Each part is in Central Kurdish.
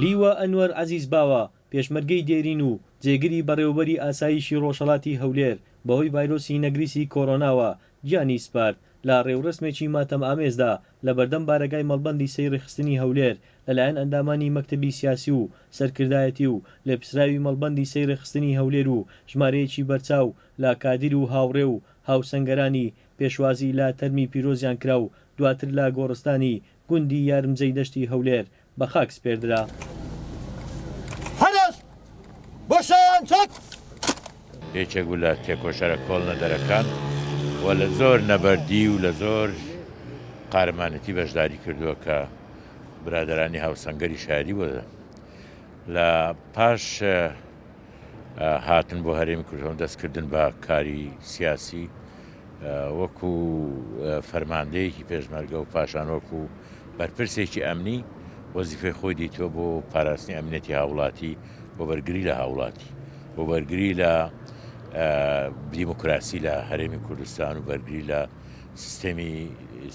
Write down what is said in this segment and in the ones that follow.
لیوە ئەنوەر عەزیز باوە پێشمەرگەی دێرین و جێگیری بەڕێوەبەری ئاسایشی ڕۆژهەڵاتی هەولێر بەهۆی ڤایرۆسی نەگریسی کۆڕۆناوە گیانی سپارد لە ڕێوڕسمێکی ماتەم ئامێزدا لە بەردەم بارگای مەڵبەندی سەیرڕێخستنی هەولێر لەلایەن ئەندامانی مەکتەبی سیاسی و سەرکردایەتی و لێپسراوی مەڵبەندی سەیرڕێخستنی هەولێر و ژمارەیەکی بەرچاو لە کادیر و هاوڕێ و هاوسەنگەرانی پێشوازی لا تەرمی پیرۆزیان کرا و دواتر لە گۆڕستانی گوندی یارمجەی دەشتی هەولێر بە خاک سپێردرا. یەکێک بوو لە تێکۆشەرە کۆڵنەدەرەکان و لە زۆر نەبەردی و لە زۆر قارەمانەتی بەشداری کردووە کە برادەرانی هاوسەنگەری شاری بووە لە پاش هاتن بۆ هەرێمی کوردستان دەستکردن بە کاری سیاسی وەکو فەرماندەیەکی پێشمەرگە و پاشان وەکو بەرپرسێکی ئەمنی وەزیفەی خۆی دیتووە بۆ پاراستنی ئەمنێتی هاوڵاتی بۆ بەرگری لە هاوڵاتی بۆ بەرگری لە دیموکراسی لە هەرێمی کوردستان و بەرگری لە سیستەمی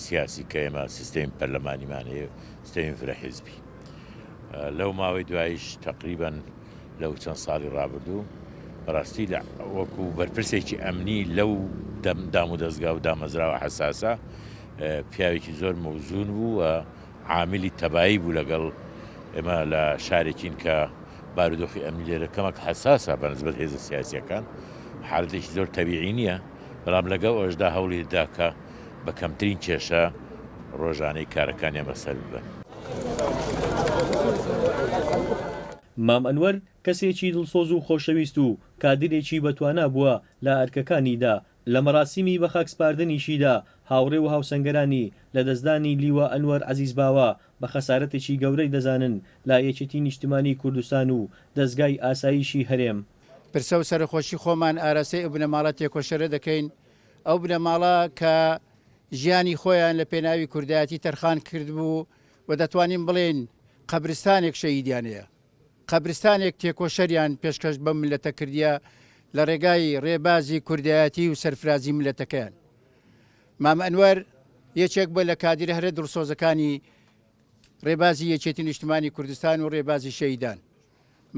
سیاسی کە ئێمە سیستەمی پەرلەمانیمانەیە سیستەمی فرەحیزبی لەو ماوەی دواییش تقریباً لەو چەند ساڵی ڕابردوو بەڕاستی وەکو بەرپرسێکی ئەمنی لەو دام و دەستگا و دامەزراوە حەساسە پیاوێکی زۆر مەوزون بوو و عاملی تەبایی بوو لەگەڵ ئێمە لە شارێکین کە بارودۆخی ئەمنی لێرە کەمەک حەساسە بەنسبەت هێزە سیاسیەکان حالەتێکی زۆر تەبیعی نییە بەڵام لەگەڵ ئەوەشدا هەوڵی دا کە بە کەمترین کێشە ڕۆژانەی کارەکانیان بەسەر ببن. مام ئەنوەر کەسێکی دڵسۆز و خۆشەویست و کادرێکی بەتوانا بووە لە ئەرکەکانیدا لە مەراسیمی بە خاکسپاردنیشیدا هاوڕێ و هاوسەنگەرانی لە دەستدانی لیوە ئەنوەر عەزیز باوە بە خەسارەتێکی گەورەی دەزانن لا یەکێتی نیشتیمانی کوردستان و دەستگای ئاسایشی هەرێم. پرسە و سەرخۆشی خۆمان ئاراستەی ئەو بنەماڵە تێکۆشەرە دەکەین ئەو بنەماڵە کە ژیانی خۆیان لە پێناوی کوردایەتی تەرخان کردبوو و دەتوانین بڵێن قەبرستانێک شەهیدیانەیە قەبرستانێک تێکۆشەریان پێشکەش بە ملەتە کردیە لە ڕێگای ڕێبازی کوردایەتی و سەرفرازی ملەتەکەیان. مام ئەنوەر یەکێک بە لە کادرە هەرە دڵسۆزەکانی ڕێبازی یەکێتی نیشتیمانی کوردستان و ڕێبازی شەهیدان.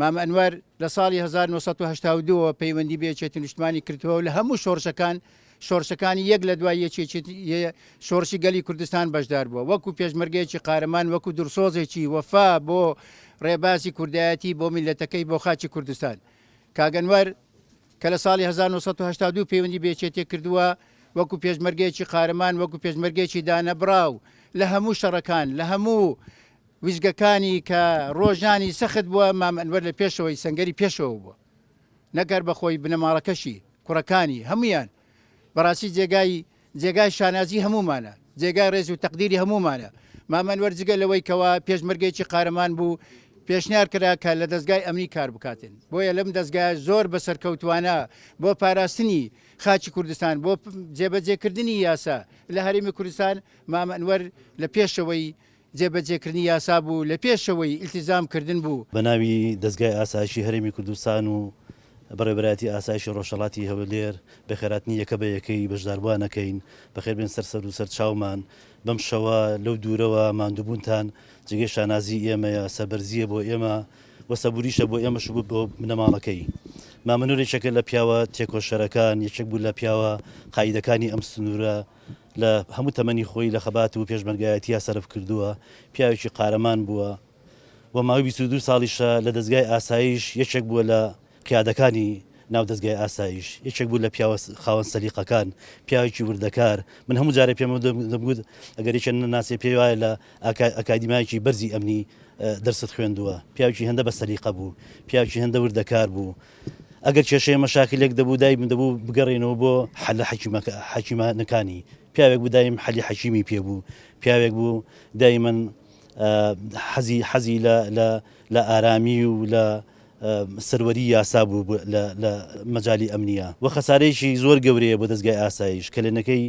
مام ئەنوەر لە ساڵی 1982 پەیوەندی بە یەکێتی نیشتیمانی کردەوە و لە هەموو شۆڕشەکانی یەک لە دوای شۆڕشی گەلی کوردستان بەشدار بووە وەکو پێشمەرگەیەکی قارەمان وەکو دڵسۆزێکی وەفا بۆ ڕێبازی کوردایەتی بۆ میلەتەکەی بۆ خاچی کوردستان. کاگەنوەر کە لە ساڵی 1982 پەیوەندی بە یەکێتی کردووە وەکو پێشمەرگەیەکی قارەمان وەکو پێشمەرگەیەکی دانەبراو لە هەموو شەڕەکان لە هەموو ویزگەکانی کە ڕۆژانی سەخت بووە مام ئەنوەر لە پێشەوەی سەنگەری پێشەوە بووە نەگەر بەخۆی بنەماڵەکەشی کوڕەکانی هەمویان بەڕاستی جێگای شانازی هەمومانە جێگای ڕێز و تەقدیری هەمومانە. مام ئەنوەر جگە لەوەی کەوا پێشمەرگەیەکی قارەمان بوو پێشنیار کرا کە لە دەستگای ئەمنی کار بکاتن بۆیە لەم دەستگای زۆر بەسەرکەوتوانە بۆ پاراستنی خاچی کوردستان بۆ جێبەجێکردنی یاسا لە هەرێمی کوردستان مام ئەنوەر لە پێشەوەی جێبەجێکردنی یاسا بوو لە پێشەوەی ئیلتیزامکردن بوو. بە ناوی دەستگای ئاسایشی هەرێمی کوردستان و بەڕێوەبەرایەتی ئاسایشی ڕۆژهەڵاتی هەولێر بەخێراتنی یەکە بە یەکەی بەشداربووانەکەین بەخێربێن سەر و سەر چاومان بەم شەوە لەو دوورەوە ماندووبوونتان جگەی شانازی ئێمەیە سەبەرزیە بۆ ئێمە وە سەبوریشە بۆ ئێمەش بوو بۆ بنەماڵەکەی. مامەنوورێکێکە لە پیاوە تێکۆشەرەکان یەکێک بوو لە پیاوە قایدەکانی ئەم سنوورە لە هەموو تەمەنی خۆی لە خەبات و پێشمەرگایەتیە سەرف کردووە پیاوێکی قارەمان بووە و ماوەی 22 ساڵیشە لە دەستگای ئاسایش یەکێک بووە لە قیادەکانی ناو دەستگای ئاسایش یەکێک بوو لە پیاوە خاوەن سەلیقەکان پیاوێکی وردەکار من هەموو جارە پێم دەبوو ئەگەر یەکێن ناسی پێی وایە لە ئەکادیمایەکی بەرزی ئەمنی دەرست خوێندووە پیاوێکی هەندە بە سەلیقە بوو پیاوێکی هەندە وردەکار بوو ئەگەر کێشەیە مەشاکلێک دەبوو دای من دەبوو بگەڕێنەوە بۆ حەلە حەکیمانەکانی پیاوێک بوو دایم حەلی حەکیمی پێبوو پیاوێک بوو دایمەن حەزی لە ئارامی و لە سەروەری یاسا بوو لە مەجای ئەمنیە و خەسارەیەکی زۆر گەورەیە بۆ دەستگای ئاسایش کە لێنەکەی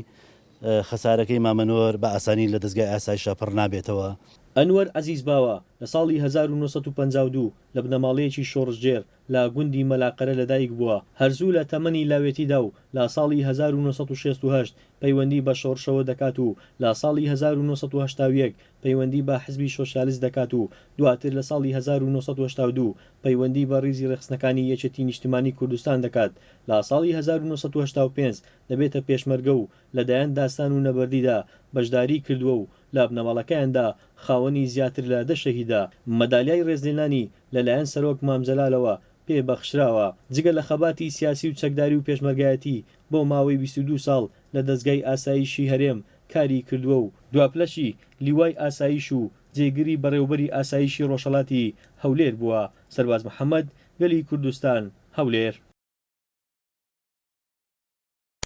خەسارەکەی مامەنۆر بە ئاسانی لە دەستگای ئاسایشە پڕ نابێتەوە. ئەنوەر عەزیز باوە لە ساڵی 1952 لە بنەماڵەیەکی شۆڕژجێر لە گوندی مەلاقەرە لەدایک بووە. هەرزوو لە تەمەنی لاوێتیدا و لە ساڵی 1968 پەیوەندی بە شۆڕشەوە دەکات و لە ساڵی 1970 پەیوەندی بە حزبی سۆشیالیست دەکات و دواتر لە ساڵی 1982 پەیوەندی بە ڕیزی ڕێخستنەکانی یەکێتی نیشتیمانی کوردستان دەکات. لە ساڵی 1985 دەبێتە پێشمەرگە و لەدایەن داستان و نەبەردیدا بەشداری کردووە و لە بنەماڵەکەیاندا خاوەنی زیاتر لە 10 شەهیدا. مەدالیای ڕێزلێنانی لەلایەن سەرۆک مامجەلالەوە پێبەخشراوە. جگە لە خەباتی سیاسی و چەکداری و پێشمەرگایەتی بۆ ماوەی 22 ساڵ لە دەستگای ئاسایشی هەرێم کاری کردووە و دواپلەشی لیوای ئاسایش و جێگیری بەڕێوەبەری ئاسایشی ڕۆژهەڵاتی هەولێر بووە. سەرباز محەممەد، گەلی کوردستان، هەولێر.